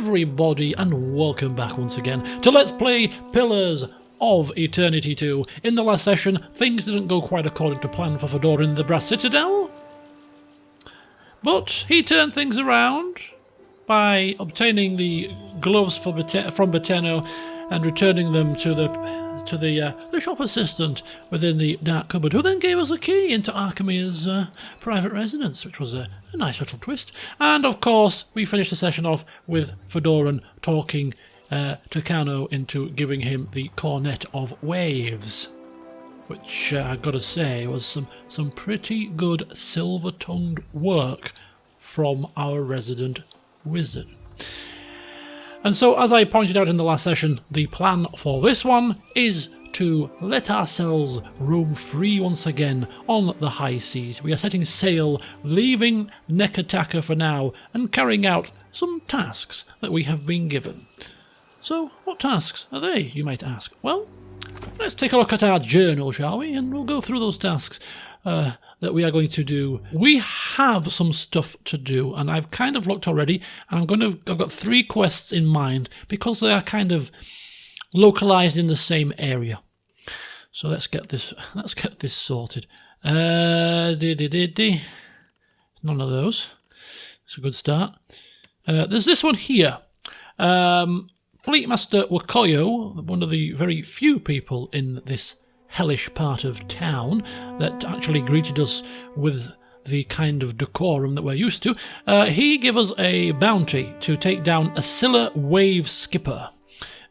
everybody, and welcome back once again to Let's Play Pillars of Eternity 2. In the last session, things didn't go quite according to plan for Fedoran the Brass Citadel, but he turned things around by obtaining the gloves from Beteno and returning them to the shop assistant within the dark cupboard, who then gave us a key into Archimede's private residence, which was a nice little twist. And of course, we finished the session off with Fedoran talking Tucano into giving him the Cornet of Waves, which I've got to say was some pretty good silver-tongued work from our resident wizard. And so, as I pointed out in the last session, the plan for this one is to let ourselves roam free once again on the high seas. We are setting sail, leaving Nekataka for now, and carrying out some tasks that we have been given. So, what tasks are they, you might ask? Well, let's take a look at our journal, shall we? And we'll go through those tasks that we are going to do. We have some stuff to do, and I've kind of looked already, and I've got 3 quests in mind because they are kind of localized in the same area. So let's get this sorted. None of those. It's a good start. There's this one here. Fleetmaster Wakoyo, one of the very few people in this hellish part of town that actually greeted us with the kind of decorum that we're used to, he gave us a bounty to take down a Scylla Wave Skipper,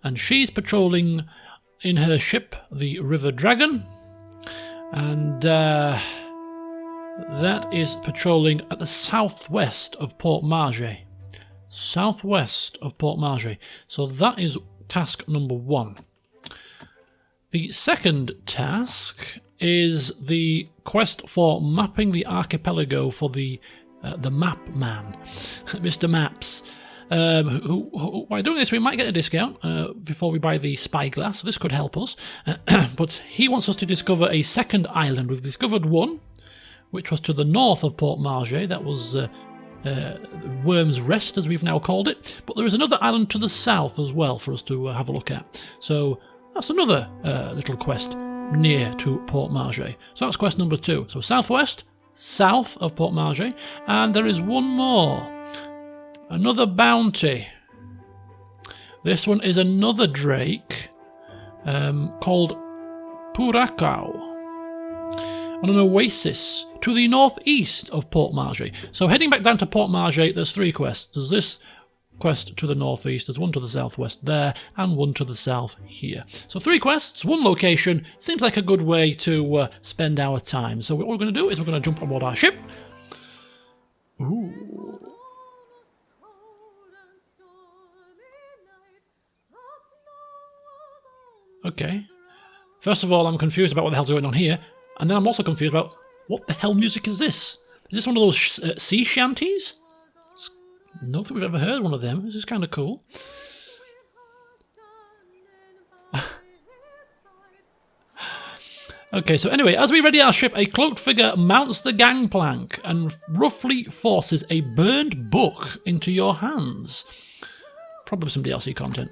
and she's patrolling in her ship, the River Dragon, and that is patrolling at the southwest of Port Marge. Southwest of Port Marge. So that is task number 1. The second task is the quest for mapping the archipelago for the map man, Mr. Maps. Who by doing this we might get a discount before we buy the spyglass, so this could help us. But he wants us to discover a second island. We've discovered one, which was to the north of Port Marge. That was Worm's Rest, as we've now called it. But there is another island to the south as well for us to have a look at. So that's another little quest near to Port Marge. So that's quest number 2. So southwest, south of Port Marge, and there is one more. Another bounty. This one is another drake called Purakau on an oasis to the northeast of Port Marge. So heading back down to Port Marge, there's 3 quests. There's this quest to the northeast, there's one to the southwest there, and one to the south here. So 3 quests, 1 location. Seems like a good way to spend our time. So what we're going to do is we're going to jump on board our ship. Ooh. Okay. First of all, I'm confused about what the hell's going on here, and then I'm also confused about what the hell music is this? Is this one of those sea shanties? I don't think we've ever heard one of them. This is kind of cool. Okay, so anyway, as we ready our ship, a cloaked figure mounts the gangplank and roughly forces a burned book into your hands. Probably some DLC content.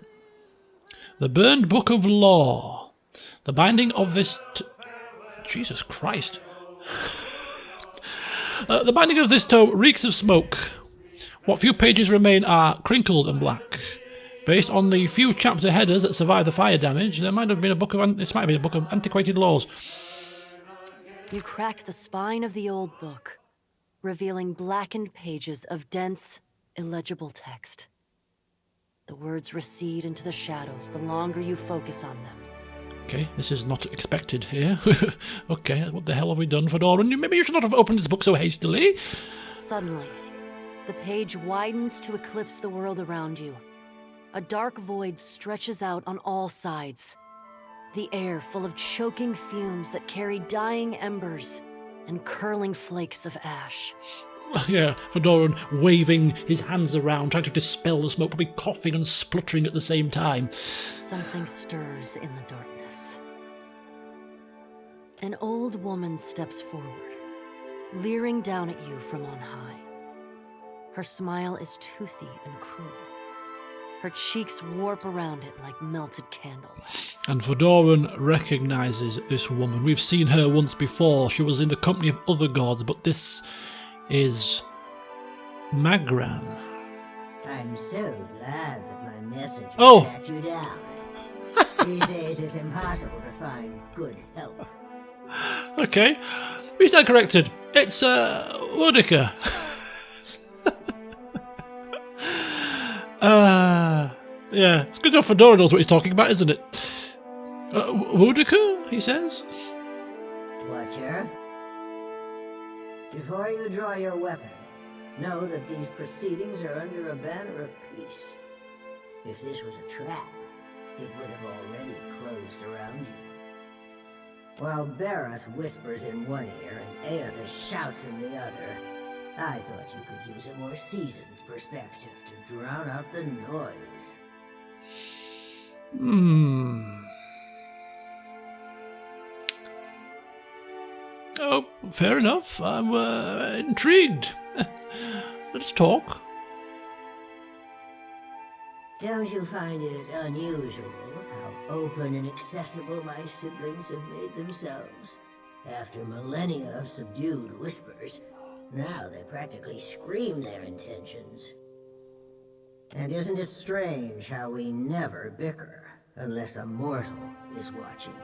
The Burned Book of Law. The binding of this... Jesus Christ. The binding of this tome reeks of smoke. What few pages remain are crinkled and black. Based on the few chapter headers that survived the fire damage, this might have been a book of antiquated laws. You crack the spine of the old book, revealing blackened pages of dense, illegible text. The words recede into the shadows the longer you focus on them. Okay, this is not expected here. Okay, what the hell have we done, Fedoran? Maybe you should not have opened this book so hastily. Suddenly, the page widens to eclipse the world around you. A dark void stretches out on all sides. The air full of choking fumes that carry dying embers and curling flakes of ash. Yeah, Fedoran waving his hands around, trying to dispel the smoke, probably coughing and spluttering at the same time. Something stirs in the darkness. An old woman steps forward, leering down at you from on high. Her smile is toothy and cruel. Her cheeks warp around it like melted candle wax. And Fedoran recognises this woman. We've seen her once before. She was in the company of other gods, but this is Magran. I'm so glad that my message Oh. tracked you down. These days it's impossible to find good help. Okay, we stand corrected. It's Woodica. Yeah, it's good enough Fedora knows what he's talking about, isn't it? Woodica, he says. Watcher, before you draw your weapon, know that these proceedings are under a banner of peace. If this was a trap, it would have already closed around you. While Bareth whispers in one ear and Aether shouts in the other, I thought you could use a more seasoned perspective to drown out the noise. Oh, fair enough. I'm intrigued. Let's talk. Don't you find it unusual how open and accessible my siblings have made themselves? After millennia of subdued whispers, now they practically scream their intentions. And isn't it strange how we never bicker unless a mortal is watching?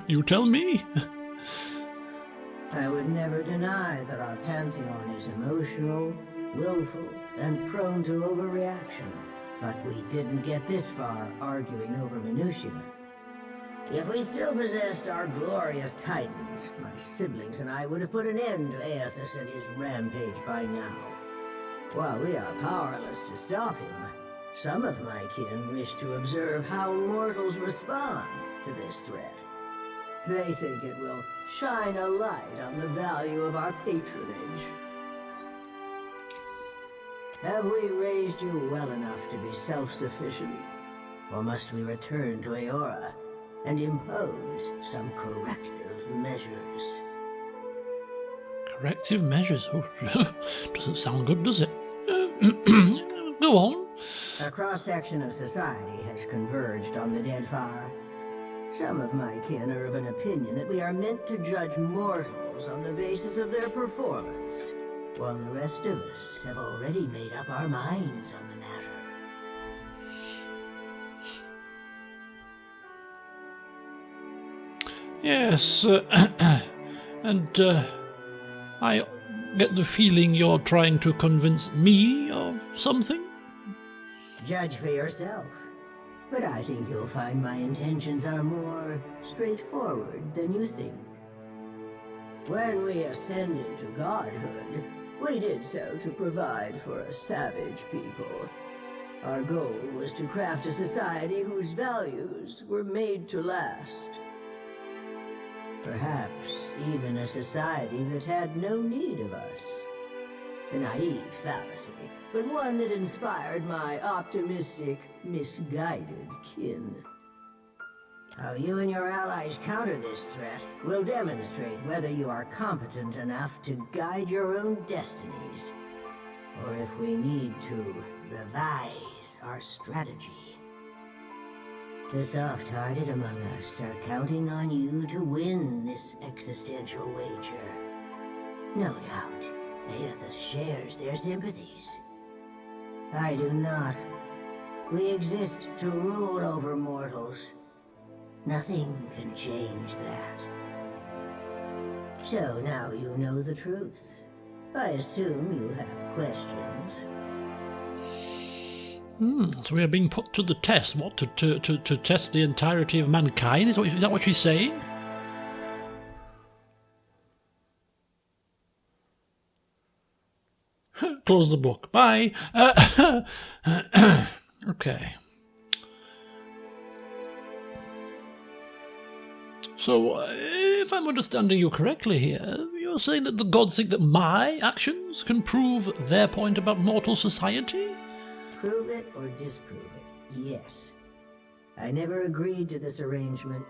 You tell me. I would never deny that our pantheon is emotional, willful, and prone to overreaction. But we didn't get this far arguing over minutiae. If we still possessed our glorious titans, my siblings and I would have put an end to Aethys and his rampage by now. While we are powerless to stop him, some of my kin wish to observe how mortals respond to this threat. They think it will shine a light on the value of our patronage. Have we raised you well enough to be self-sufficient? Or must we return to Eora and impose some corrective measures? Corrective measures? Oh, doesn't sound good, does it? Go on. A cross-section of society has converged on the Deadfire. Some of my kin are of an opinion that we are meant to judge mortals on the basis of their performance, while the rest of us have already made up our minds on the matter. Yes, and I get the feeling you're trying to convince me of something? Judge for yourself. But I think you'll find my intentions are more straightforward than you think. When we ascended to godhood, we did so to provide for a savage people. Our goal was to craft a society whose values were made to last. Perhaps even a society that had no need of us. A naive fallacy, but one that inspired my optimistic, misguided kin. How you and your allies counter this threat will demonstrate whether you are competent enough to guide your own destinies, or if we need to revise our strategy. The soft-hearted among us are counting on you to win this existential wager. No doubt, Aethys shares their sympathies. I do not. We exist to rule over mortals. Nothing can change that. So now you know the truth. I assume you have questions. So we are being put to the test. What, to test the entirety of mankind? Is that what she's saying? Close the book. Bye. Okay. So, if I'm understanding you correctly here, you're saying that the gods think that my actions can prove their point about mortal society? Prove it or disprove it, yes. I never agreed to this arrangement,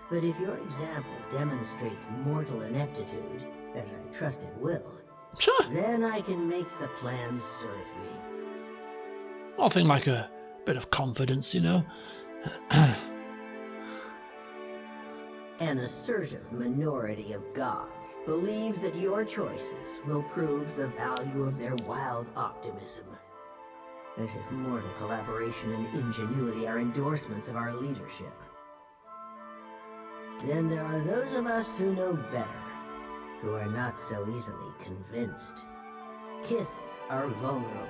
but if your example demonstrates mortal ineptitude, as I trust it will, Sure. Then I can make the plan serve me. Nothing like a bit of confidence, you know. An assertive minority of gods believe that your choices will prove the value of their wild optimism. As if mortal collaboration and ingenuity are endorsements of our leadership. Then there are those of us who know better, who are not so easily convinced. Kith are vulnerable,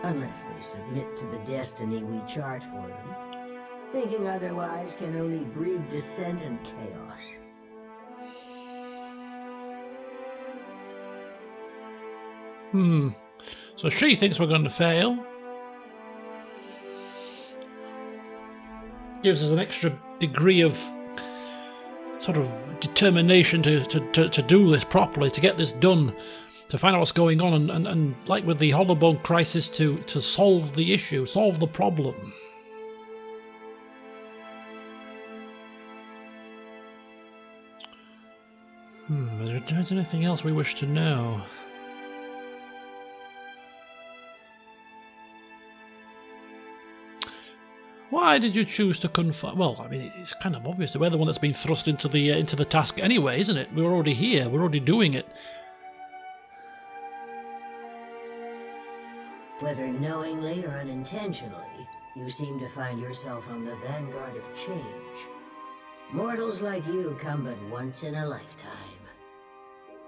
unless they submit to the destiny we chart for them. Thinking otherwise can only breed dissent and chaos. So she thinks we're going to fail. Gives us an extra degree of sort of determination to do this properly, to get this done, to find out what's going on, and like with the Hollowbone crisis, to solve the issue, solve the problem. Is there anything else we wish to know? Why did you choose to confine? Well, I mean, it's kind of obvious. We're the one that's been thrust into the task anyway, isn't it? We're already here. We're already doing it. Whether knowingly or unintentionally, you seem to find yourself on the vanguard of change. Mortals like you come but once in a lifetime.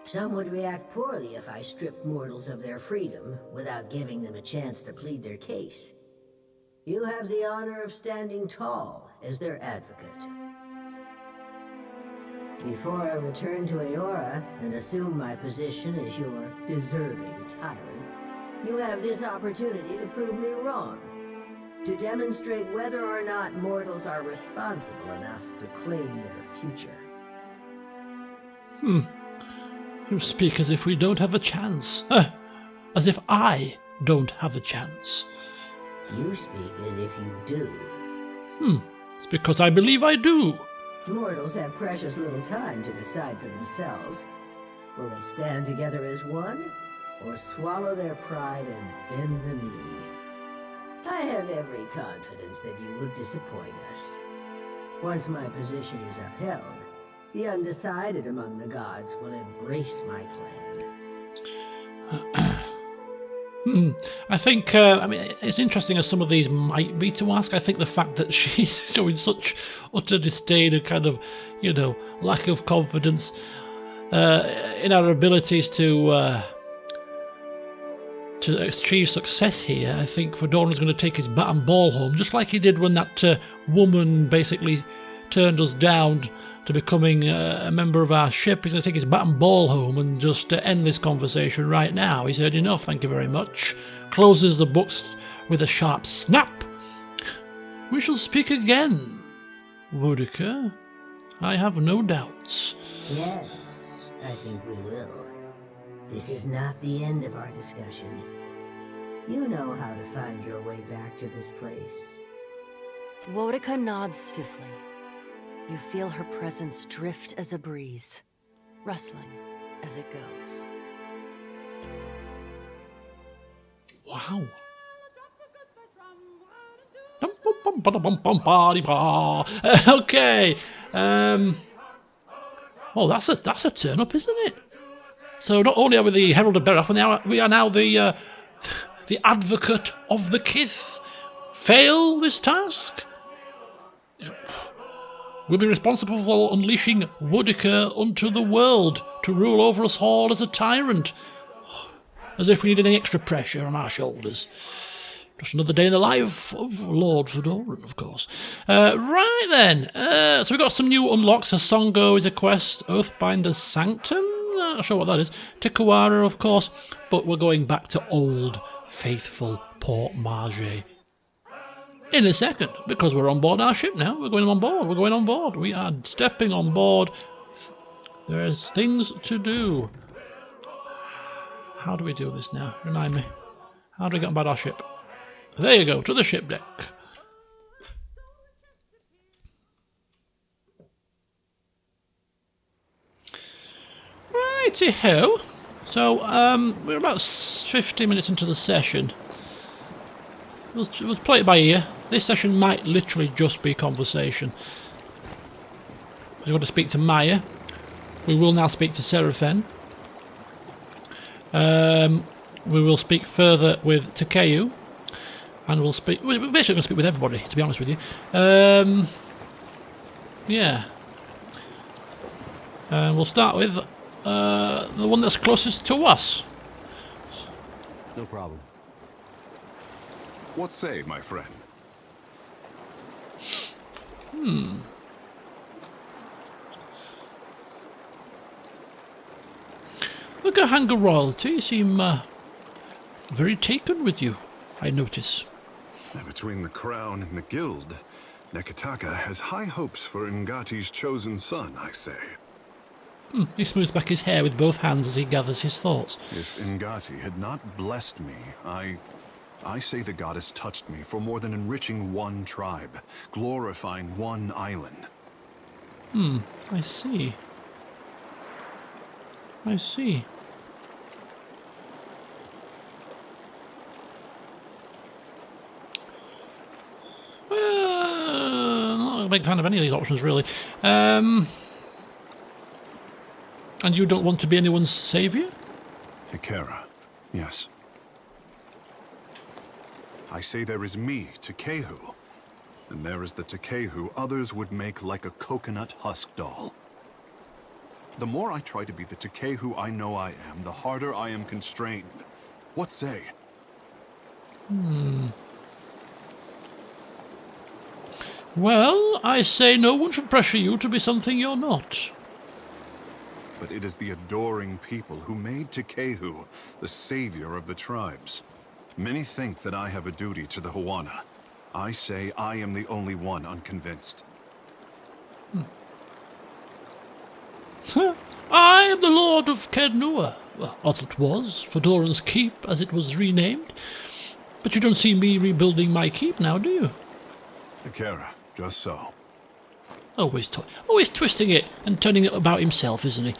Some would react poorly if I stripped mortals of their freedom without giving them a chance to plead their case. You have the honor of standing tall as their advocate. Before I return to Eora and assume my position as your deserving tyrant, you have this opportunity to prove me wrong. To demonstrate whether or not mortals are responsible enough to claim their future. You speak as if we don't have a chance. As if I don't have a chance. You speak as if you do. It's because I believe I do. Mortals have precious little time to decide for themselves. Will they stand together as one, or swallow their pride and bend the knee? I have every confidence that you will disappoint us. Once my position is upheld, the undecided among the gods will embrace my plan. I think, I mean, it's interesting as some of these might be to ask. I think the fact that she's showing such utter disdain and kind of, lack of confidence in our abilities to achieve success here, I think Fedoran's going to take his bat and ball home, just like he did when that woman basically turned us down to becoming a member of our ship. He's going to take his bat and ball home and just end this conversation right now. He's heard enough, thank you very much. Closes the books with a sharp snap. We shall speak again, Boudica. I have no doubts. Yes, I think we will. This is not the end of our discussion. You know how to find your way back to this place. Boudica nods stiffly. You feel her presence drift as a breeze, rustling as it goes. Wow. Okay. Oh, that's a turn up, isn't it? So not only are we the Herald of Berath, we are now the advocate of the Kith. Fail this task? We'll be responsible for unleashing Boudica unto the world to rule over us all as a tyrant. As if we needed any extra pressure on our shoulders. Just another day in the life of Lord Fedoran, of course. Right then. So we've got some new unlocks. Hasongo is a quest. Oathbinder's Sanctum? Not sure what that is. Tikawara, of course. But we're going back to old, faithful Port Marge in a second, because we're on board our ship now. We're going on board. We are stepping on board. There's things to do. How do we do this now? Remind me. How do we get on board our ship? There you go, to the ship deck. Righty-ho. So, we're about 50 minutes into the session. We'll play it by ear. This session might literally just be conversation. We're going to speak to Maya. We will now speak to Seraphen. We will speak further with Takeu. And we're basically going to speak with everybody, to be honest with you. Yeah. We'll start with the one that's closest to us. No problem. What say, my friend? Look at Hanger Royalty. You seem very taken with you, I notice. Between the crown and the guild, Nekataka has high hopes for Ngati's chosen son, I say. He smooths back his hair with both hands as he gathers his thoughts. If Ngati had not blessed me, I say the goddess touched me for more than enriching one tribe, glorifying one island. I see. I see. Not a big fan of any of these options, really. And you don't want to be anyone's saviour? Ikera, yes. I say there is me, Takehu, and there is the Takehu others would make like a coconut husk doll. The more I try to be the Takehu I know I am, the harder I am constrained. What say? Well, I say no one should pressure you to be something you're not. But it is the adoring people who made Takehu the savior of the tribes. Many think that I have a duty to the Hawana. I say I am the only one unconvinced. I am the Lord of Kernua, well, as it was, Fedoran's keep, as it was renamed. But you don't see me rebuilding my keep now, do you? Ikera, just so. Always twisting it and turning it about himself, isn't he?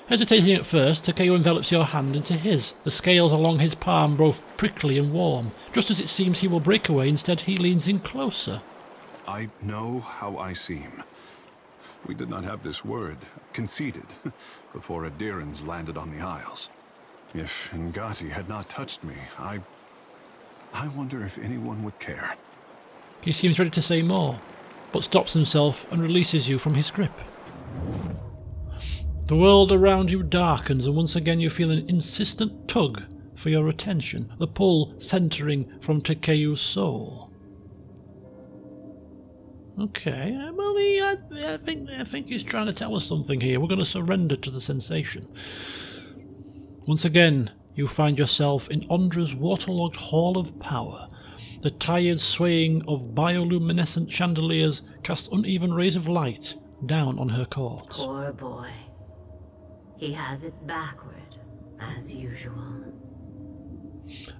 Hesitating at first, Takeo envelops your hand into his. The scales along his palm both prickly and warm. Just as it seems he will break away, instead he leans in closer. I know how I seem. We did not have this word, conceded, before Adirans landed on the Isles. If Ngati had not touched me, I wonder if anyone would care. He seems ready to say more, but stops himself and releases you from his grip. The world around you darkens, and once again you feel an insistent tug for your attention, the pull centering from Takeu's soul. Okay, well, I think he's trying to tell us something here. We're going to surrender to the sensation. Once again, you find yourself in Ondra's waterlogged hall of power. The tired swaying of bioluminescent chandeliers cast uneven rays of light down on her courts. Poor boy. He has it backward, as usual.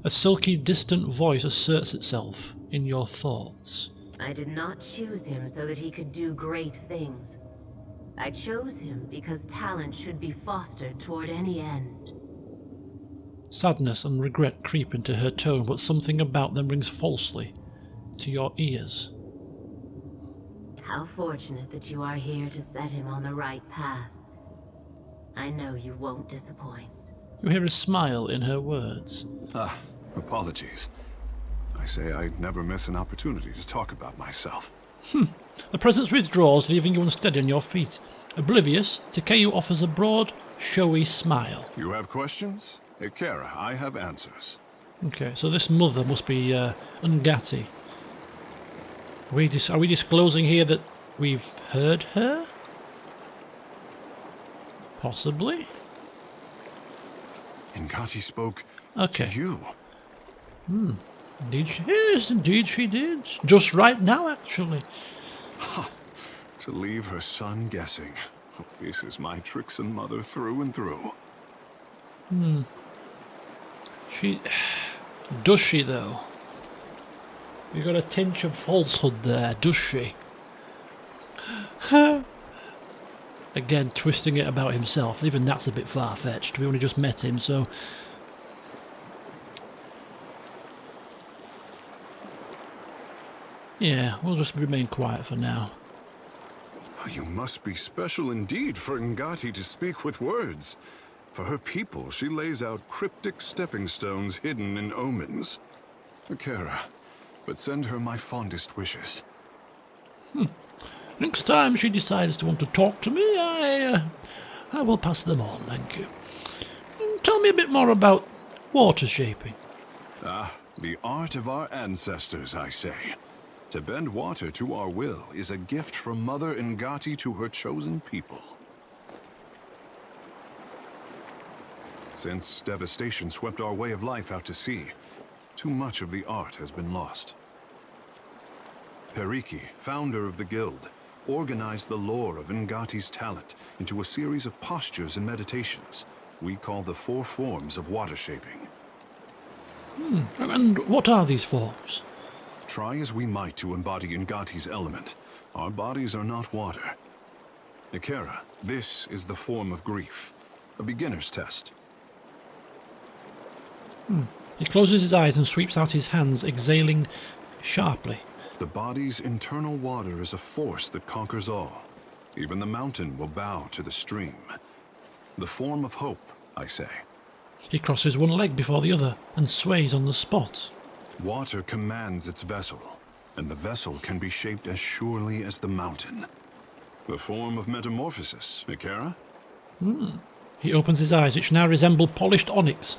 A silky, distant voice asserts itself in your thoughts. I did not choose him so that he could do great things. I chose him because talent should be fostered toward any end. Sadness and regret creep into her tone, but something about them rings falsely to your ears. How fortunate that you are here to set him on the right path. I know you won't disappoint. You hear a smile in her words. Apologies. I say I never miss an opportunity to talk about myself. The presence withdraws, leaving you unsteady on your feet. Oblivious, Takeu offers a broad, showy smile. You have questions? Ikera, I have answers. Okay, so this mother must be Ngati. Are we disclosing here that we've heard her? Possibly? Ngati spoke Okay. to you. Indeed she is, indeed she did. Just right now, actually. To leave her son guessing. This is my Trixon mother through and through. Does she, though? You got a tinge of falsehood there, does she? again twisting it about himself. Even that's a bit far-fetched. We only just met him, so... yeah, we'll just remain quiet for now. You must be special indeed for Ngati to speak with words. For her people, she lays out cryptic stepping stones hidden in omens. Akira, but send her my fondest wishes. Next time she decides to want to talk to me, I will pass them on, thank you. Tell me a bit more about water shaping. Ah, the art of our ancestors, I say. To bend water to our will is a gift from Mother Ngati to her chosen people. Since devastation swept our way of life out to sea, too much of the art has been lost. Periki, founder of the guild, organized the lore of Ngati's talent into a series of postures and meditations we call the 4 forms of water shaping. And what are these forms? Try as we might to embody Ngati's element, our bodies are not water. Akira, this is the form of grief, a beginner's test. He closes his eyes and sweeps out his hands, exhaling sharply. The body's internal water is a force that conquers all. Even the mountain will bow to the stream. The form of hope, I say. He crosses one leg before the other and sways on the spot. Water commands its vessel, and the vessel can be shaped as surely as the mountain. The form of metamorphosis, Akira? He opens his eyes, which now resemble polished onyx.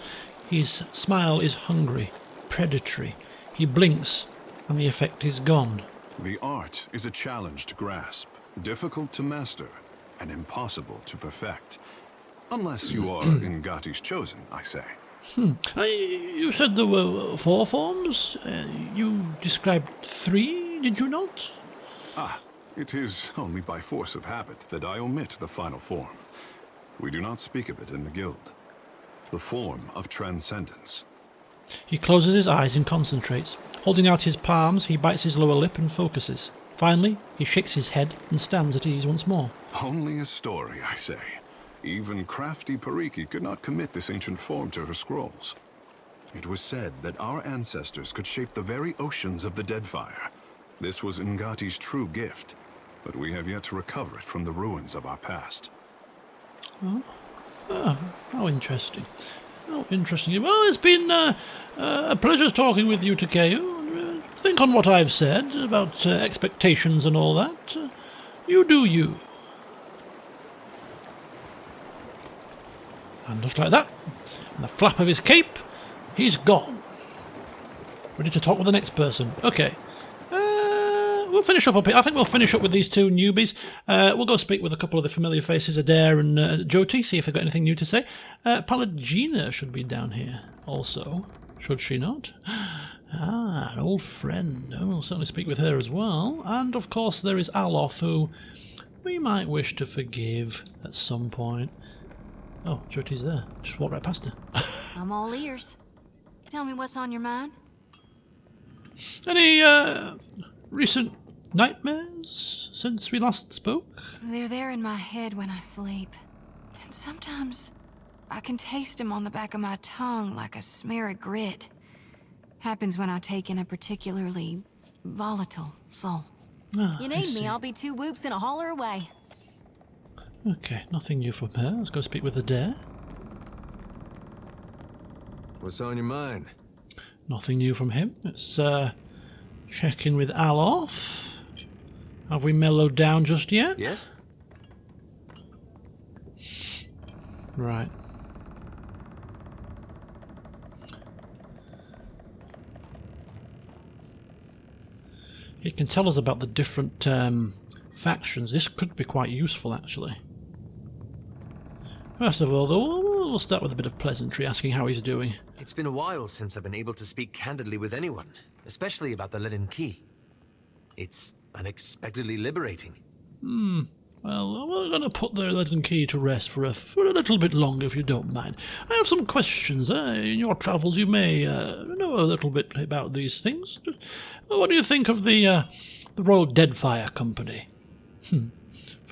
His smile is hungry, predatory. He blinks, and the effect is gone. The art is a challenge to grasp, difficult to master, and impossible to perfect. Unless you are Ngati's chosen, I say. You said there were 4 forms? You described 3, did you not? Ah, it is only by force of habit that I omit the final form. We do not speak of it in the guild. The form of transcendence. He closes his eyes and concentrates. Holding out his palms, he bites his lower lip and focuses. Finally, he shakes his head and stands at ease once more. Only a story, I say. Even crafty Periki could not commit this ancient form to her scrolls. It was said that our ancestors could shape the very oceans of the Deadfire. This was Ngati's true gift, but we have yet to recover it from the ruins of our past. How interesting. How interesting. Well, it's been a pleasure talking with you, Takeo. Think on what I've said about expectations and all that. You do you. And just like that, in the flap of his cape, he's gone. Ready to talk with the next person. Okay. We'll finish up here. I think we'll finish up with these 2 newbies. We'll go speak with a couple of the familiar faces, Adair and Jyoti, see if they've got anything new to say. Palagina should be down here also, should she not? Ah, an old friend. We'll certainly speak with her as well. And, of course, there is Aloth, who we might wish to forgive at some point. Oh, Jyoti's there. Just walk right past her. I'm all ears. Tell me what's on your mind. Any recent nightmares since we last spoke? They're there in my head when I sleep. And sometimes I can taste them on the back of my tongue like a smear of grit. Happens when I take in a particularly volatile soul. Ah, You I need see. me, I'll be 2 whoops and a holler away. Okay, nothing new from her. Let's go speak with Adair. What's on your mind? Nothing new from him. Let's check in with Aloth. Have we mellowed down just yet? Yes? Right. He can tell us about the different factions. This could be quite useful, actually. First of all, though, we'll start with a bit of pleasantry, asking how he's doing. It's been a while since I've been able to speak candidly with anyone, especially about the leaden key. It's unexpectedly liberating. Well, we're going to put the leaden key to rest for a little bit longer, if you don't mind. I have some questions. In your travels, you may know a little bit about these things. What do you think of the Royal Deadfire Company?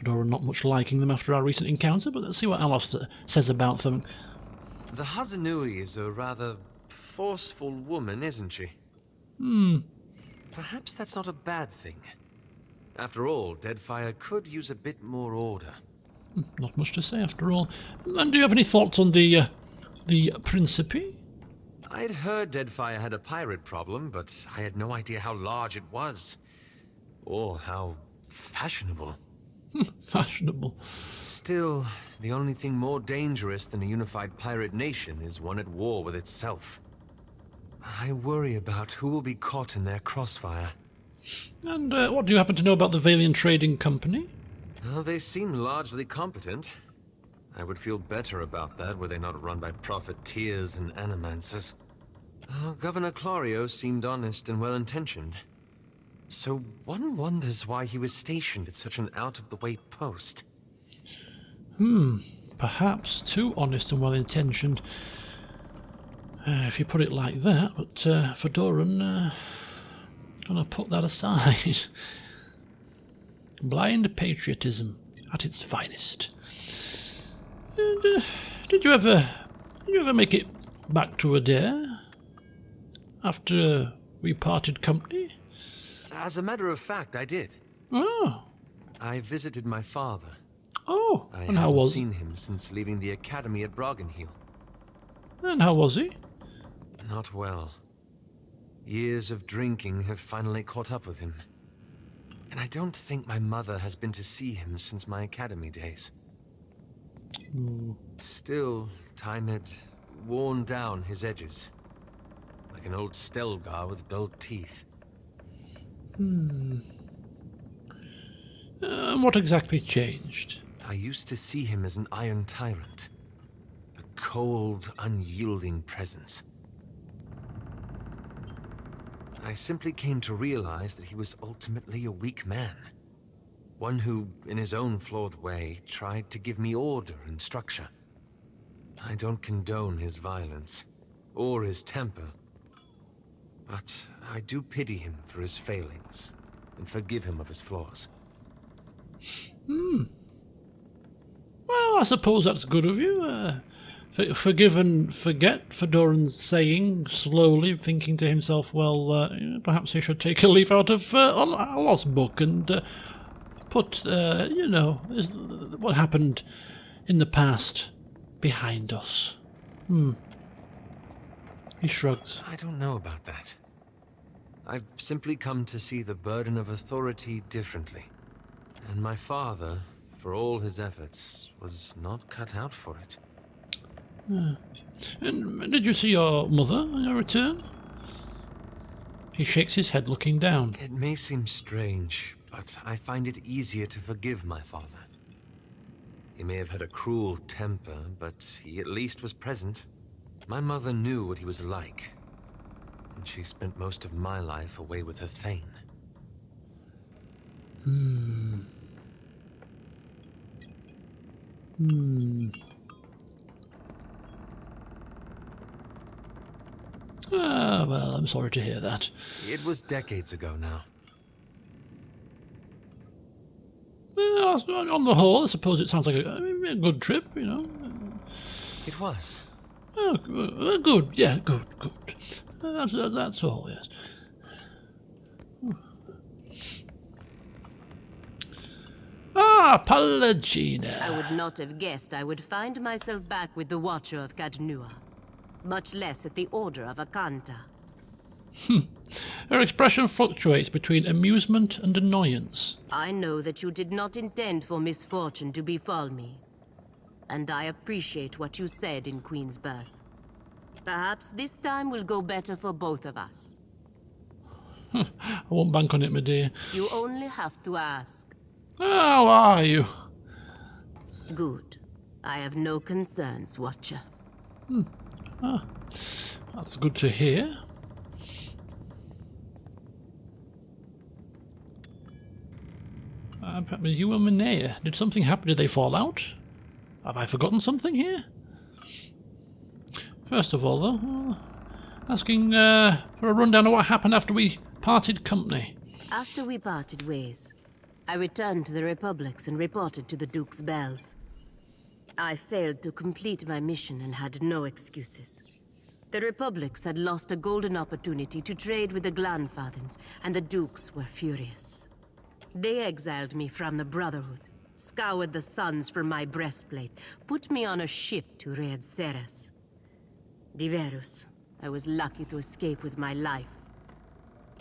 Fedoran not much liking them after our recent encounter, but let's see what Aloth says about them. The Hazanui is a rather forceful woman, isn't she? Perhaps that's not a bad thing. After all, Deadfire could use a bit more order. Not much to say after all. And do you have any thoughts on the Principe? I'd heard Deadfire had a pirate problem, but I had no idea how large it was. Or how fashionable. Fashionable. Still, the only thing more dangerous than a unified pirate nation is one at war with itself. I worry about who will be caught in their crossfire. And what do you happen to know about the Valiant Trading Company? Well, they seem largely competent. I would feel better about that were they not run by profiteers and animancers. Governor Clario seemed honest and well-intentioned. So one wonders why he was stationed at such an out-of-the-way post. Perhaps too honest and well-intentioned. If you put it like that, but Fedoran gonna put that aside. Blind patriotism at its finest. And did you ever make it back to Adair after we parted company? As a matter of fact, I did. Oh. I visited my father. Oh, I and how haven't was seen him since leaving the academy at Broggenhiel. And how was he? Not well. Years of drinking have finally caught up with him. And I don't think my mother has been to see him since my academy days. Still, time had worn down his edges. Like an old Stelgar with dull teeth. What exactly changed? I used to see him as an iron tyrant. A cold, unyielding presence. I simply came to realize that he was ultimately a weak man. One who, in his own flawed way, tried to give me order and structure. I don't condone his violence, or his temper. But I do pity him for his failings, and forgive him of his flaws. Well, I suppose that's good of you. Forgive and forget, Fedoran's saying, slowly, thinking to himself, well, perhaps he should take a leaf out of Aloth's book and put, what happened in the past behind us. He shrugs. I don't know about that. I've simply come to see the burden of authority differently. And my father, for all his efforts, was not cut out for it. And did you see your mother on your return? He shakes his head, looking down. It may seem strange, but I find it easier to forgive my father. He may have had a cruel temper, but he at least was present. My mother knew what he was like, and she spent most of my life away with her Thane. Well, I'm sorry to hear that. It was decades ago now. On the whole, I suppose it sounds like a good trip, you know. It was. Oh, good, yeah, good. That's all, yes. Pallegina. I would not have guessed I would find myself back with the Watcher of Cadnua. Much less at the Order of Akanta. Her expression fluctuates between amusement and annoyance. I know that you did not intend for misfortune to befall me. And I appreciate what you said in Queen's Birth. Perhaps this time will go better for both of us. I won't bank on it, my dear. You only have to ask. How are you? Good. I have no concerns, Watcher. That's good to hear. You and Minea, did something happen? Did they fall out? Have I forgotten something here? First of all, though, asking for a rundown of what happened after we parted company. After we parted ways, I returned to the Republics and reported to the Duke's bells. I failed to complete my mission and had no excuses. The Republics had lost a golden opportunity to trade with the Glanfathens, and the Dukes were furious. They exiled me from the Brotherhood, scoured the suns from my breastplate, put me on a ship to raid Ceres. Diverus, I was lucky to escape with my life.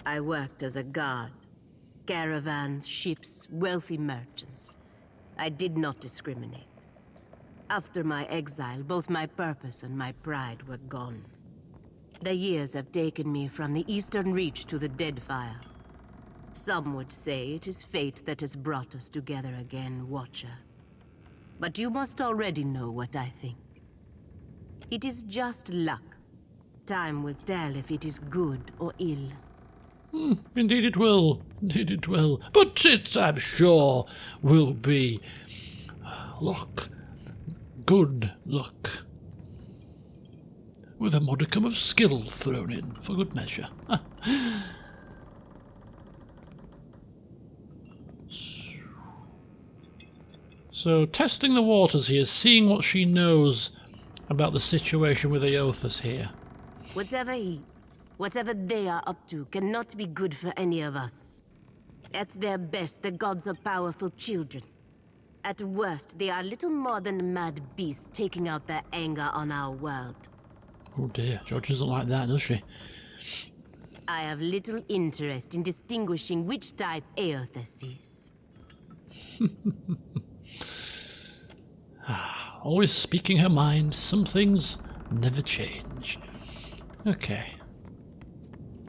I worked as a guard. Caravans, ships, wealthy merchants. I did not discriminate. After my exile, both my purpose and my pride were gone. The years have taken me from the Eastern Reach to the Deadfire. Some would say it is fate that has brought us together again, Watcher. But you must already know what I think. It is just luck. Time will tell if it is good or ill. Indeed it will. Indeed it will. But it, I'm sure, will be luck. Good luck. With a modicum of skill thrown in, for good measure. So, testing the waters here, seeing what she knows about the situation with Eothas here. Whatever they are up to cannot be good for any of us. At their best, the gods are powerful children. At worst, they are little more than mad beasts taking out their anger on our world. Oh dear, George doesn't like that, does she? I have little interest in distinguishing which type Eothas is. Always speaking her mind, some things never change. Okay.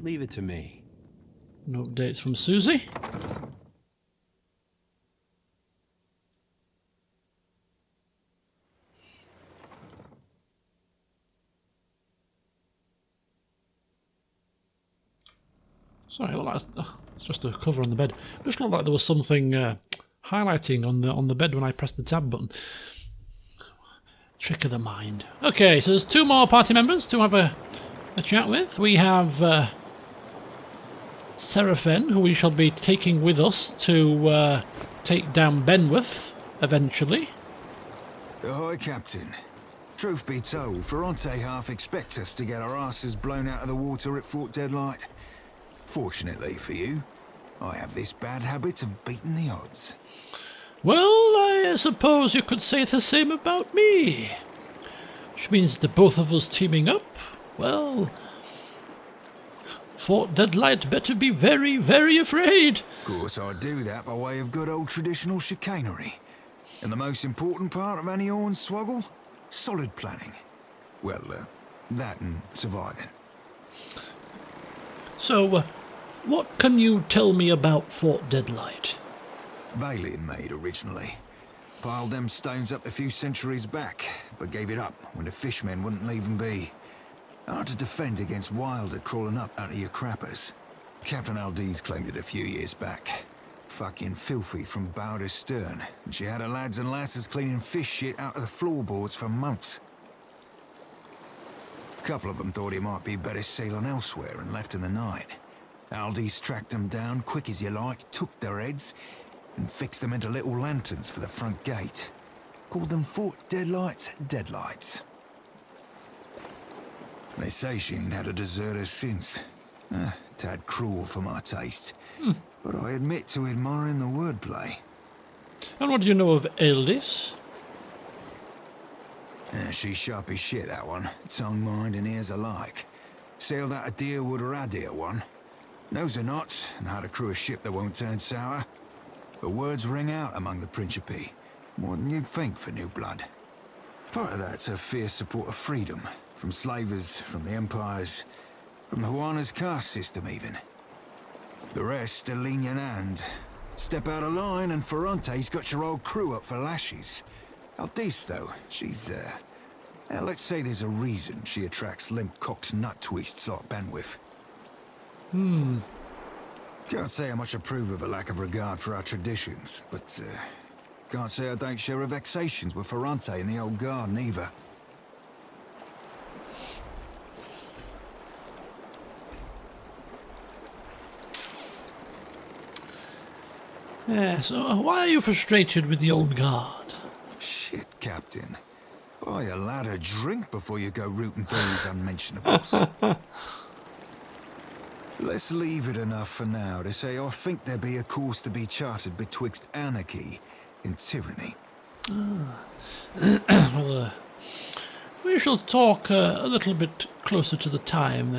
Leave it to me. No updates from Susie. Sorry, it's just a cover on the bed. It just looked like there was something highlighting on the bed when I pressed the tab button. Trick of the mind. Okay, so there's two more party members to have a chat with. We have Seraphin, who we shall be taking with us to take down Benworth eventually. Ahoy, Captain. Truth be told, Ferrante half expects us to get our asses blown out of the water at Fort Deadlight. Fortunately for you, I have this bad habit of beating the odds. Well, I suppose you could say the same about me. Which means the both of us teaming up, well, Fort Deadlight better be very, very afraid. Of course, I do that by way of good old traditional chicanery. And the most important part of any hornswoggle? Solid planning. Well, that and surviving. So, what can you tell me about Fort Deadlight? Valian made originally. Piled them stones up a few centuries back, but gave it up when the fishmen wouldn't leave them be. Hard to defend against Wilder crawling up out of your crappers. Captain Aldiz claimed it a few years back. Fucking filthy from bow to stern, and she had her lads and lasses cleaning fish shit out of the floorboards for months. A couple of them thought it might be better sailing elsewhere and left in the night. Aldiz tracked them down quick as you like, took their heads, and fixed them into little lanterns for the front gate. Called them Fort Deadlight's Deadlights. They say she ain't had a deserter since. Tad cruel for my taste. But I admit to admiring the wordplay. And what do you know of Eldis? She's sharp as shit, that one. Tongue, mind, and ears alike. Sailed out of Deerwood or Adir one. Knows her knots, and how to crew a ship that won't turn sour. But words ring out among the Principe. More than you'd think for new blood. Part of that's her fierce support of freedom. From slavers, from the empires, from Juana's caste system even. The rest a lenient hand. Step out of line and Ferrante's got your old crew up for lashes. Aldiz, though, she's, let's say there's a reason she attracts limp-cocked nut twists like Benworth. Can't say I much approve of a lack of regard for our traditions, but, can't say I don't share her vexations with Ferrante in the old garden either. Yes, why are you frustrated with the old guard? Shit, Captain. Buy a lad a drink before you go rooting through these unmentionables. Let's leave it enough for now to say I think there be a course to be charted betwixt anarchy and tyranny. Well, we shall talk a little bit closer to the time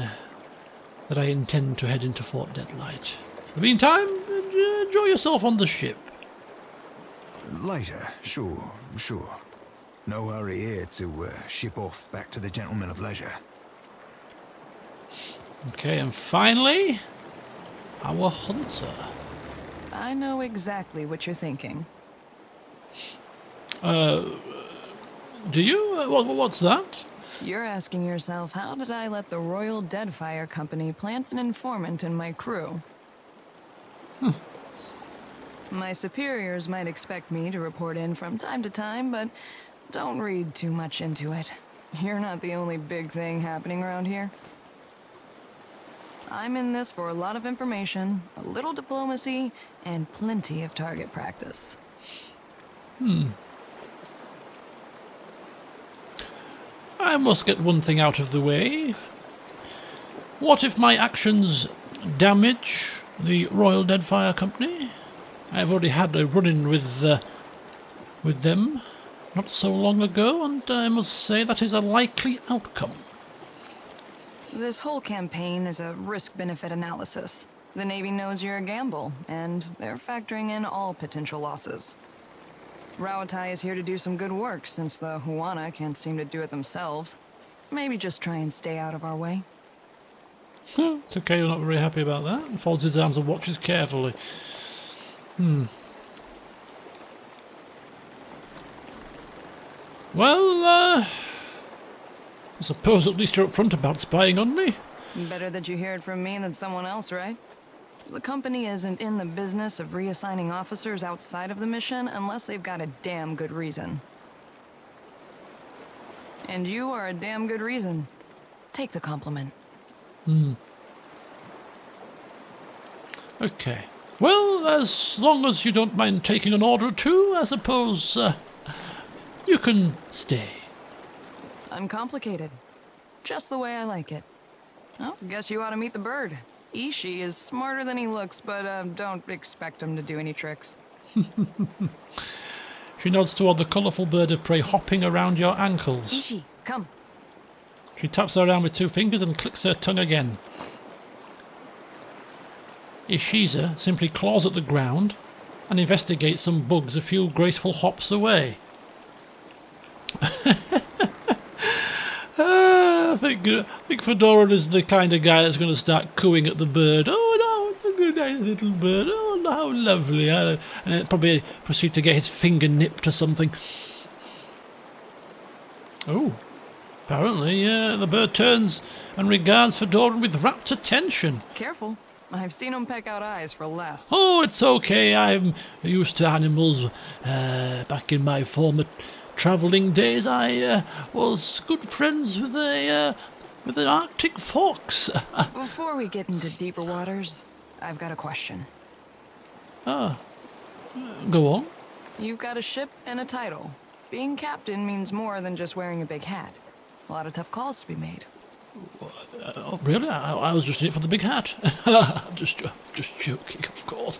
that I intend to head into Fort Deadlight. In the meantime, enjoy yourself on the ship. Later, sure. No hurry here to ship off back to the Gentlemen of Leisure. Okay, and finally, our hunter. I know exactly what you're thinking. Do you? What's that? You're asking yourself, how did I let the Royal Deadfire Company plant an informant in my crew? My superiors might expect me to report in from time to time, but don't read too much into it. You're not the only big thing happening around here. I'm in this for a lot of information, a little diplomacy, and plenty of target practice. I must get one thing out of the way. What if my actions damage the Royal Deadfire Company? I've already had a run-in with them not so long ago, and I must say that is a likely outcome. This whole campaign is a risk-benefit analysis. The Navy knows you're a gamble, and they're factoring in all potential losses. Rawatai is here to do some good work, since the Huana can't seem to do it themselves. Maybe just try and stay out of our way. It's okay, you're not very happy about that. He folds his arms and watches carefully. Well, I suppose at least you're upfront about spying on me. Better that you hear it from me than someone else, right? The company isn't in the business of reassigning officers outside of the mission unless they've got a damn good reason. And you are a damn good reason. Take the compliment. Okay. Well, as long as you don't mind taking an order or two, I suppose you can stay. Uncomplicated. Just the way I like it. Oh, guess you ought to meet the bird. Ishi is smarter than he looks, but don't expect him to do any tricks. She nods toward the colourful bird of prey hopping around your ankles. Ishi, come. She taps her around with two fingers and clicks her tongue again. Ishiza simply claws at the ground and investigates some bugs a few graceful hops away. I think Fedoran is the kind of guy that's going to start cooing at the bird. Oh no, it's a good nice little bird. Oh no, how lovely. And then probably proceed to get his finger nipped or something. Oh, apparently the bird turns and regards Fedoran with rapt attention. Careful. I've seen him peck out eyes for less. Oh, it's okay. I'm used to animals. Back in my former travelling days, I was good friends with an Arctic fox. Before we get into deeper waters, I've got a question. Go on. You've got a ship and a title. Being captain means more than just wearing a big hat. A lot of tough calls to be made. Oh, really? I was just in it for the big hat. just joking, of course.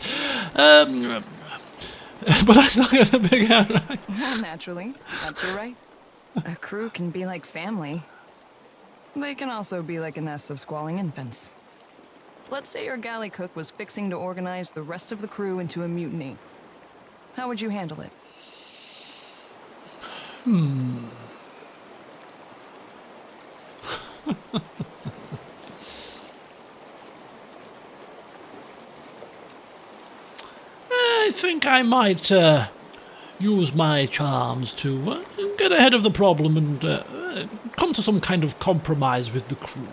But I still get a big hat, right? Well, naturally. That's your right. A crew can be like family. They can also be like a nest of squalling infants. Let's say your galley cook was fixing to organize the rest of the crew into a mutiny. How would you handle it? I think I might use my charms to get ahead of the problem and come to some kind of compromise with the crew.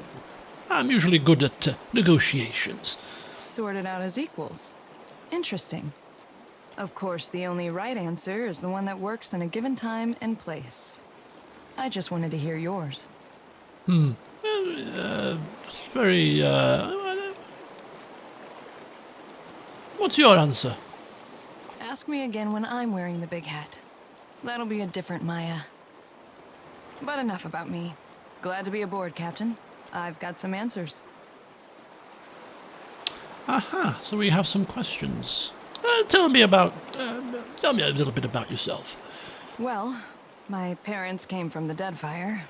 I'm usually good at negotiations. Sort it out as equals. Interesting. Of course, the only right answer is the one that works in a given time and place. I just wanted to hear yours. It's very, what's your answer? Ask me again when I'm wearing the big hat. That'll be a different Maya. But enough about me. Glad to be aboard, Captain. I've got some answers. Aha, so we have some questions. Tell me a little bit about yourself. Well, my parents came from the Deadfire.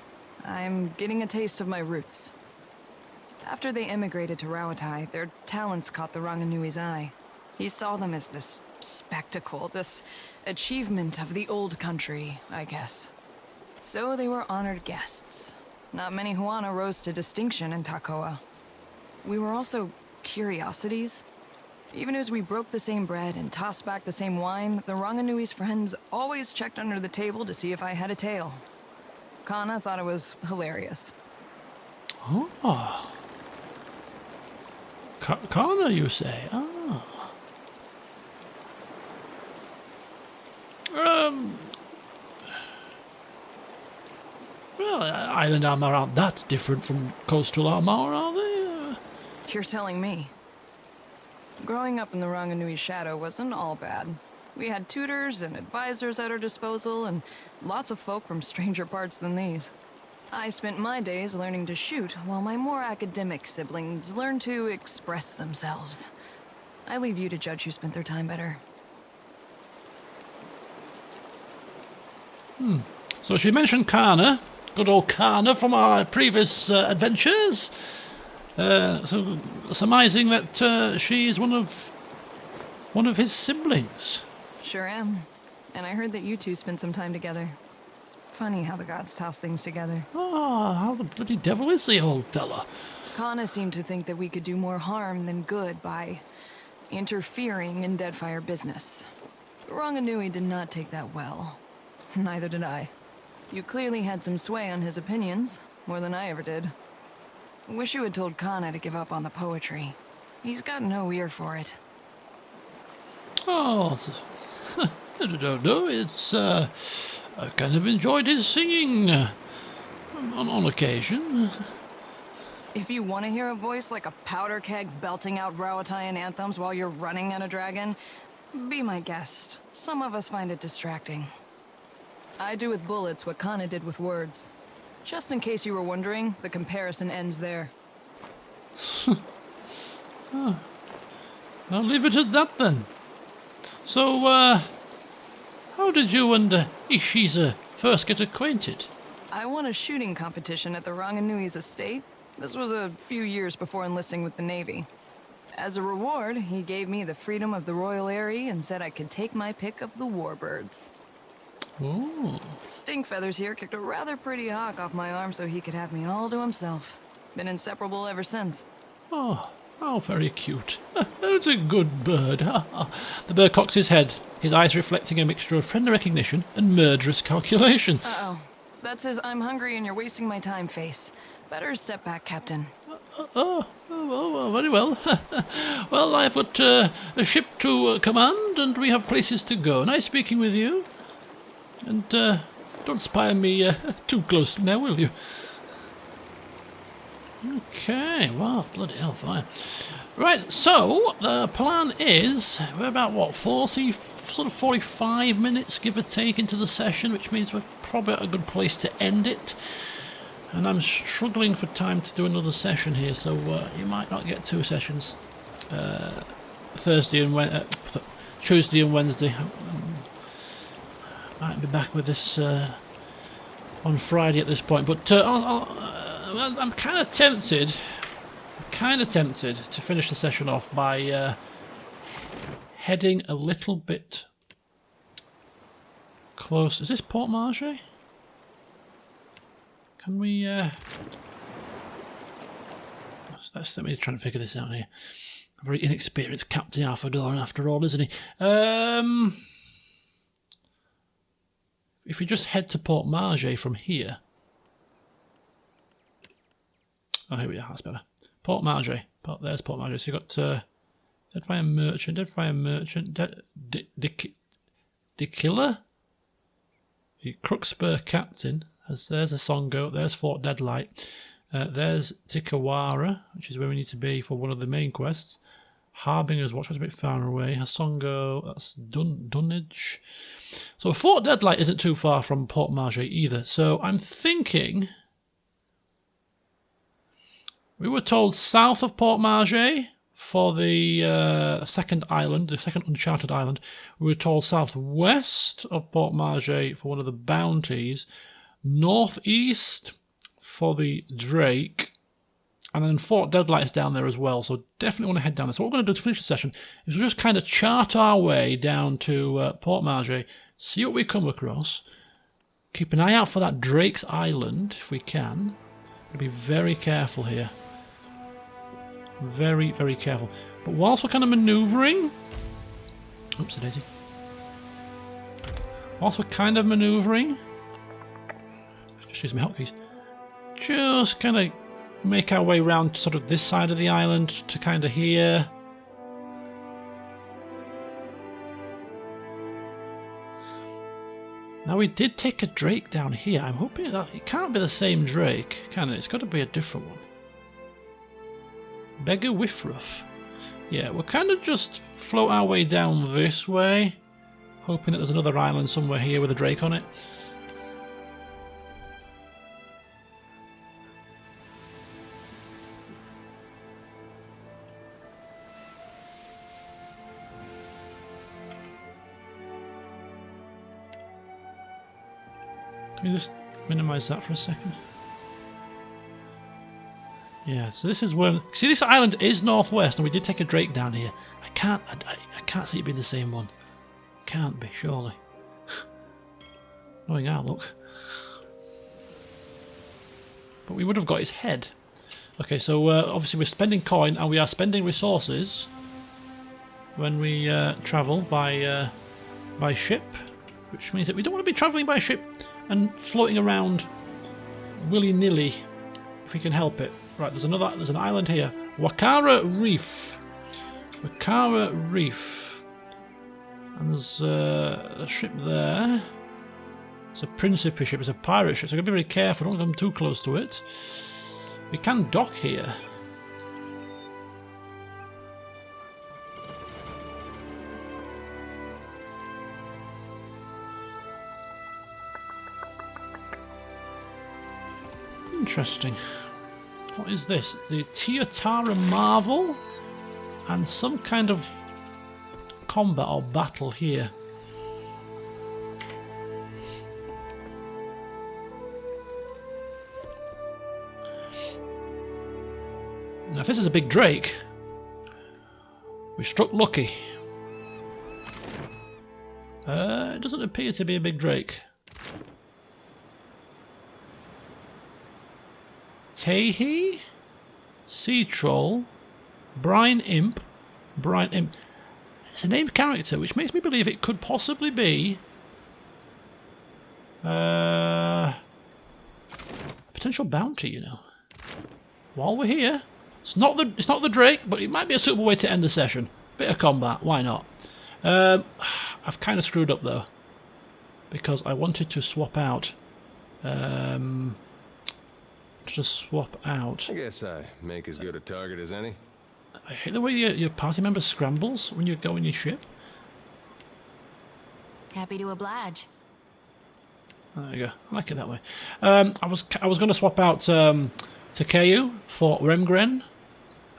I'm getting a taste of my roots. After they emigrated to Rauatai, their talents caught the Ranganui's eye. He saw them as this spectacle, this achievement of the old country, I guess. So they were honored guests. Not many Huana rose to distinction in Takoa. We were also curiosities. Even as we broke the same bread and tossed back the same wine, the Ranganui's friends always checked under the table to see if I had a tail. Kana thought it was hilarious. Oh. Kana, you say? Ah. Well, island armor aren't that different from coastal armor, are they? You're telling me. Growing up in the Ranganui shadow wasn't all bad. We had tutors and advisors at our disposal, and lots of folk from stranger parts than these. I spent my days learning to shoot, while my more academic siblings learned to express themselves. I leave you to judge who spent their time better. So she mentioned Kana, good old Kana from our previous adventures. So surmising that she's one of his siblings. Sure am. And I heard that you two spent some time together. Funny how the gods toss things together. Ah, how the bloody devil is the old fella? Kana seemed to think that we could do more harm than good by interfering in Deadfire business. Ranganui did not take that well. Neither did I. You clearly had some sway on his opinions, more than I ever did. Wish you had told Kana to give up on the poetry. He's got no ear for it. Oh, I don't know. It's I kind of enjoyed his singing on occasion. If you want to hear a voice like a powder keg belting out Rauataian anthems while you're running at a dragon, be my guest. Some of us find it distracting. I do with bullets what Kana did with words. Just in case you were wondering, the comparison ends there. Oh, I'll leave it at that then. So, how did you and Ishiza first get acquainted? I won a shooting competition at the Ranganui's estate. This was a few years before enlisting with the Navy. As a reward, he gave me the freedom of the Royal Eyrie and said I could take my pick of the warbirds. Oh. Stinkfeathers here kicked a rather pretty hawk off my arm so he could have me all to himself. Been inseparable ever since. Oh, how very cute. That's a good bird. The bird cocks his head, his eyes reflecting a mixture of friendly recognition and murderous calculation. Uh-oh. That's his "I'm hungry and you're wasting my time" face. Better step back, Captain. Very well. Well, I've got a ship to command and we have places to go. Nice speaking with you. And don't spy on me too close now, will you? Okay, wow, bloody hell, fine. Right, so the plan is we're about, what, 45 minutes, give or take, into the session, which means we're probably at a good place to end it. And I'm struggling for time to do another session here, so you might not get 2 sessions. Tuesday and Wednesday. Might be back with this on Friday at this point, but well, I'm kind of tempted to finish the session off by heading a little bit close. Is this Port Marche? Can we? Let me try and figure this out here. A very inexperienced Captain Fedoran, after all, isn't he? If we just head to Port Marche from here. Oh, here we are, that's better. Port Marche. There's Port Marche. So you've got Deadfire Merchant, the Killer, the Crookspur Captain. There's a Songo, there's Fort Deadlight. There's Tikawara, which is where we need to be for one of the main quests. Harbinger's Watch, that's a bit far away. Hasongo, that's Dunnage. So Fort Deadlight isn't too far from Port Margay either. So I'm thinking... We were told south of Port Margay for the second island, the second uncharted island. We were told southwest of Port Margay for one of the bounties. Northeast for the Drake. And then Fort Deadlight is down there as well, so definitely want to head down there. So what we're going to do to finish the session is we'll just kind of chart our way down to Port Margay, see what we come across, keep an eye out for that Drake's Island if we can. Be very careful here. Very, very careful. But whilst we're kind of manoeuvring... Oops, daisy. Whilst we're kind of manoeuvring... Just use my hotkeys. Just kind of make our way around to sort of this side of the island to kind of here. Now we did take a Drake down here. I'm hoping that it can't be the same Drake, can it? It's got to be a different one. Beggar Whiffruff. Yeah, we'll kind of just float our way down this way, hoping that there's another island somewhere here with a Drake on it. Can we just minimise that for a second? Yeah, so this is where... See, this island is northwest, and we did take a Drake down here. I can't see it being the same one. Can't be, surely. Knowing our luck. But we would have got his head. Okay, so obviously we're spending coin, and we are spending resources when we travel by ship, which means that we don't want to be travelling by ship and floating around willy-nilly if we can help it. Right, there's an island here. Wakara Reef. Wakara Reef. And there's a ship there. It's a Principe ship, it's a pirate ship, so I've got to be very careful, don't come too close to it. We can dock here. Interesting. What is this? The Tiotara Marvel and some kind of combat or battle here. Now if this is a big Drake, we struck lucky. It doesn't appear to be a big Drake. Tehi, Sea Troll, Brine Imp. It's a named character, which makes me believe it could possibly be potential bounty. You know, while we're here, it's not the Drake, but it might be a suitable way to end the session. Bit of combat, why not? I've kind of screwed up though, because I wanted to swap out. I guess I make as good a target as any. I hate the way your party member scrambles when you go in your ship. Happy to oblige. There you go. I like it that way. I was going to swap out Takeu for Remgren.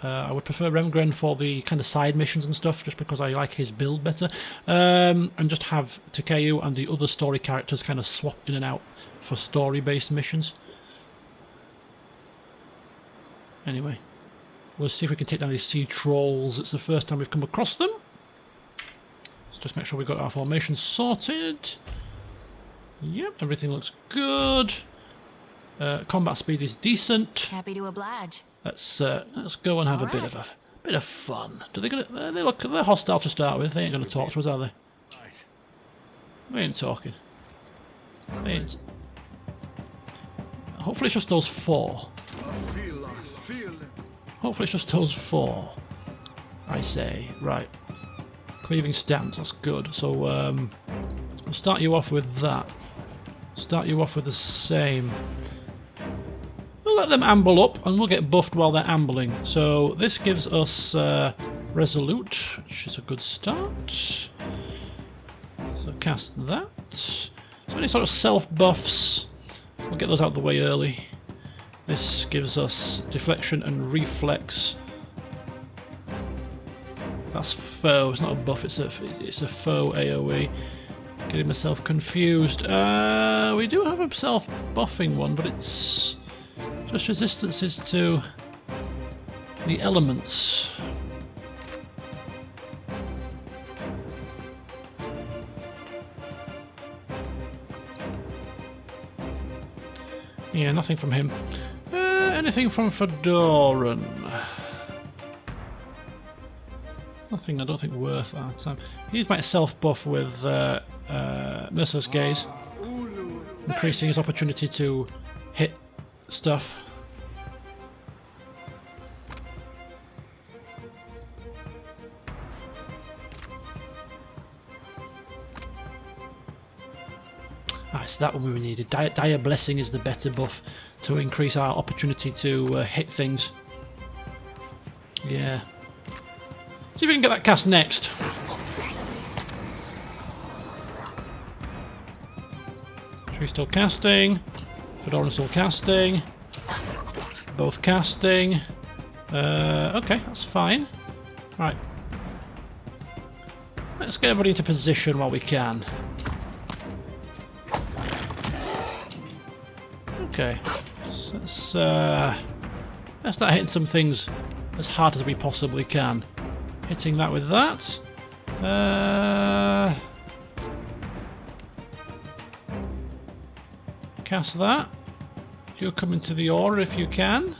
I would prefer Remgren for the kind of side missions and stuff, just because I like his build better. And just have Takeu and the other story characters kind of swap in and out for story-based missions. Anyway, we'll see if we can take down these sea trolls. It's the first time we've come across them. Let's just make sure we've got our formation sorted. Yep, everything looks good. Combat speed is decent. Happy to oblige. Let's go and have a bit of fun. They're hostile to start with. They ain't gonna talk to us, are they? They ain't talking. They ain't. Hopefully it's just those four. Hopefully it's just those four. I say. Right. Cleaving stance, that's good. So we'll start you off with that. Start you off with the same. We'll let them amble up and we'll get buffed while they're ambling. So this gives us resolute, which is a good start. So cast that. So any sort of self buffs, we'll get those out of the way early. This gives us deflection and reflex. That's foe, it's not a buff, it's a foe AoE. Getting myself confused. We do have a self-buffing one, but it's just resistances to the elements. Yeah, nothing from him. Anything from Fedoran? Nothing, I don't think, worth that. He's my self-buff with Merciless Gaze, increasing his opportunity to hit stuff. Ah, it's that one we needed. Dire Blessing is the better buff to increase our opportunity to hit things. Yeah. See if we can get that cast next. She's still casting. Fedoran's still casting. Both casting. Okay, that's fine. Right. Let's get everybody into position while we can. Okay. So let's start hitting some things as hard as we possibly can. Hitting that with that. Cast that. You come into the aura if you can.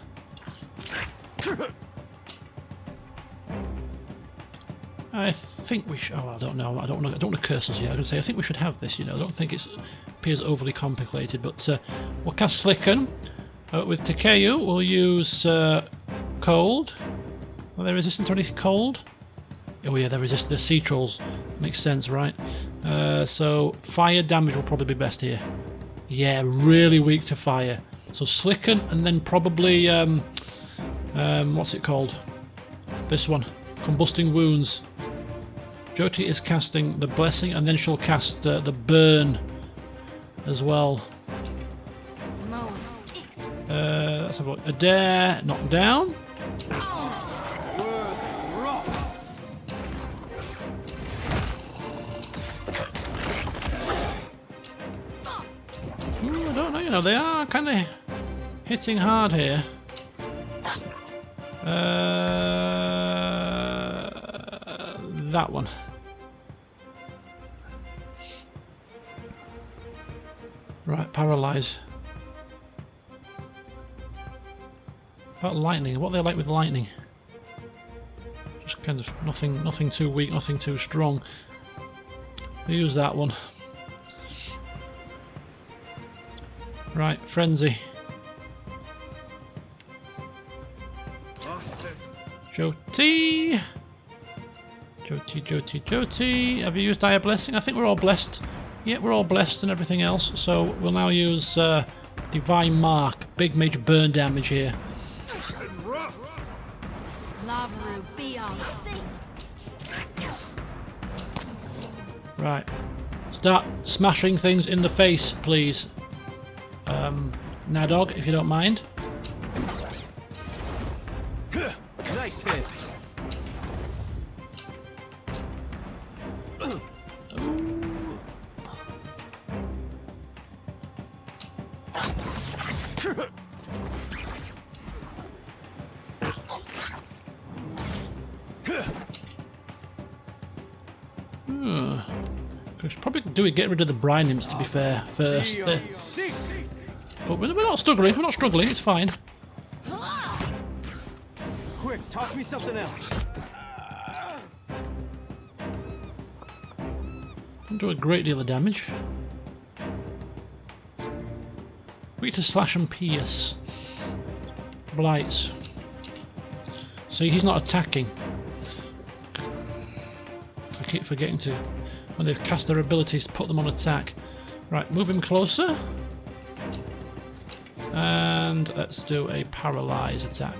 I think we should. Oh, I don't know. I don't want to curse us yet. I'm going to say I think we should have this. You know, I don't think it appears overly complicated, but we'll cast Slicken with Takeu. We'll use cold. Are they resistant to anything cold? Oh yeah, they're resistant. They're sea trolls. Makes sense, right? So fire damage will probably be best here. Yeah, really weak to fire. So Slicken, and then probably what's it called? This one, Combusting Wounds. Jyoti is casting the Blessing, and then she'll cast the Burn as well. Let's have a look. Adair, knocked down. Ooh, I don't know, you know, they are kind of hitting hard here. That one. Right, paralyze. About lightning, what are they like with lightning? Just kind of nothing too weak, nothing too strong. We'll use that one. Right, frenzy. Jyoti. Jyoti. Have you used Dire Blessing? I think we're all blessed. Yeah, we're all blessed and everything else. So we'll now use Divine Mark. Big major burn damage here. Right. Start smashing things in the face, please. Nadog, if you don't mind. Nice hit. Probably get rid of the brine imps, to be fair, first. But we're not struggling. We're not struggling. It's fine. Quick, toss me something else. Don't do a great deal of damage. Weak to slash and pierce. Blights. See, he's not attacking. I keep forgetting to, when they've cast their abilities, put them on attack. Right, move him closer. And let's do a paralyze attack.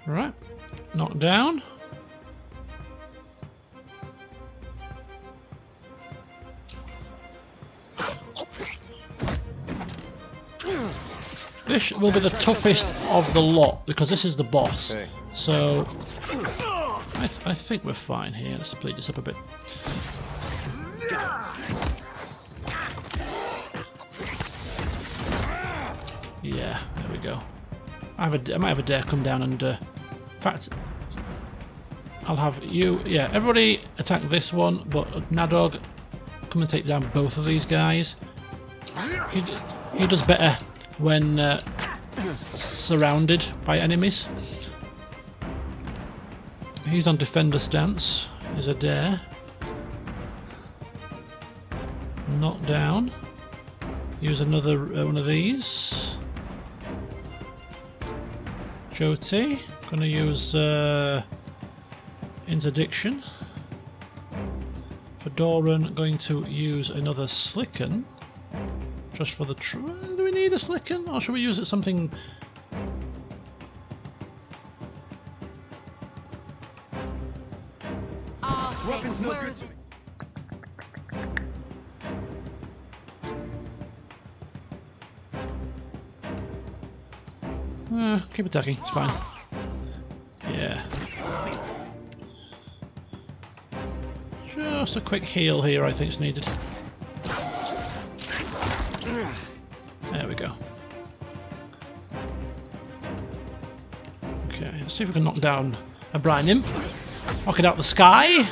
Right, knocked down. This will be the toughest of the lot because this is the boss. So I think we're fine here. Let's split this up a bit. Yeah, there we go. I might have a dare come down and, in fact, I'll have you. Yeah, everybody attack this one, but Nadog, come and take down both of these guys. He does better when surrounded by enemies. He's on defender stance. There's a dare. Knock down. Use another one of these. Jyoti. Gonna use interdiction. Fedoran going to use another slicken. Just for the do we need a slicken, or should we use it something? Weapon's no good. Keep attacking, it's fine. Yeah. Just a quick heal here, I think, is needed. There we go. Okay, let's see if we can knock down a brine imp. Knock it out the sky.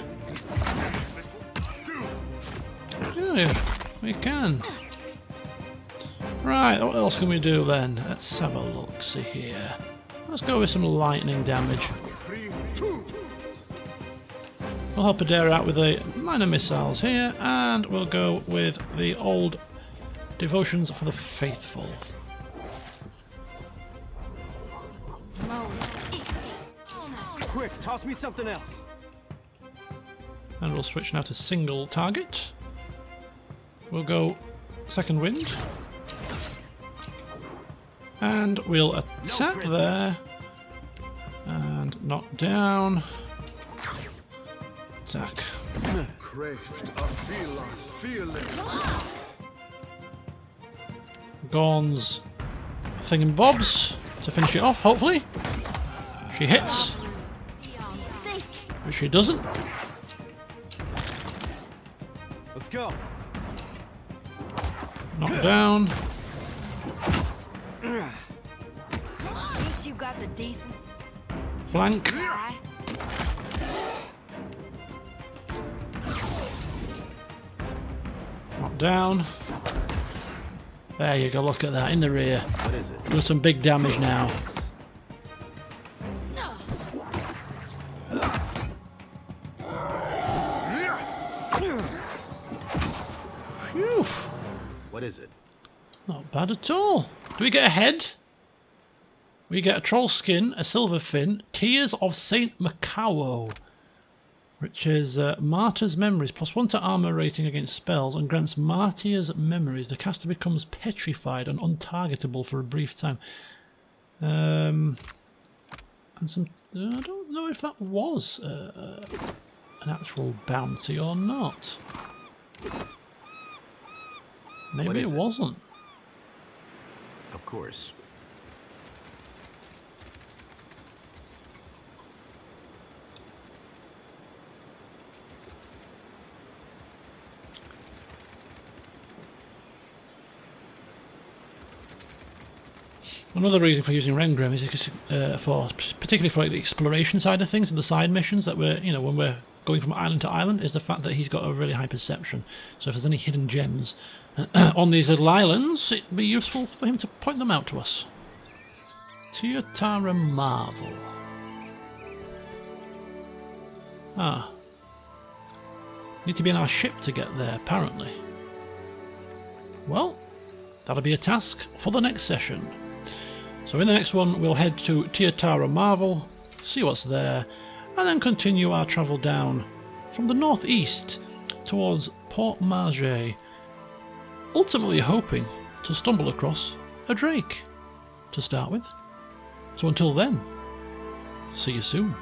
Yeah, we can. Right, what else can we do then? Let's have a look, see here. Let's go with some lightning damage. We'll help Adair out with the minor missiles here, and we'll go with the old devotions for the faithful. Quick, toss me something else. And we'll switch now to single target. We'll go second wind. And we'll attack there. And knock down. Attack. Gorn's thingamabobs to finish it off, hopefully. She hits. But she doesn't. Let's go. Knock down. Ain't you got the decency? Flank. Knock down. There you go, look at that, in the rear. What is it? Doing some big damage now. Phew. What is it? Not bad at all. Do we get a head? We get a troll skin, a silver fin, Tears of Saint Macawo, which is Martyr's Memories, +1 to armor rating against spells, and grants Martyr's Memories. The caster becomes petrified and untargetable for a brief time. And some... I don't know if that was an actual bounty or not. Maybe it wasn't. Of course. Another reason for using Rengrim is because, particularly for the exploration side of things and the side missions that we're, when we're going from island to island, is the fact that he's got a really high perception. So if there's any hidden gems on these little islands, it'd be useful for him to point them out to us. Teotara Marvel. Ah. Need to be in our ship to get there, apparently. Well, that'll be a task for the next session. So in the next one, we'll head to Tiatara Marvel, see what's there, and then continue our travel down from the northeast towards Port Margay, ultimately hoping to stumble across a drake to start with. So until then, see you soon.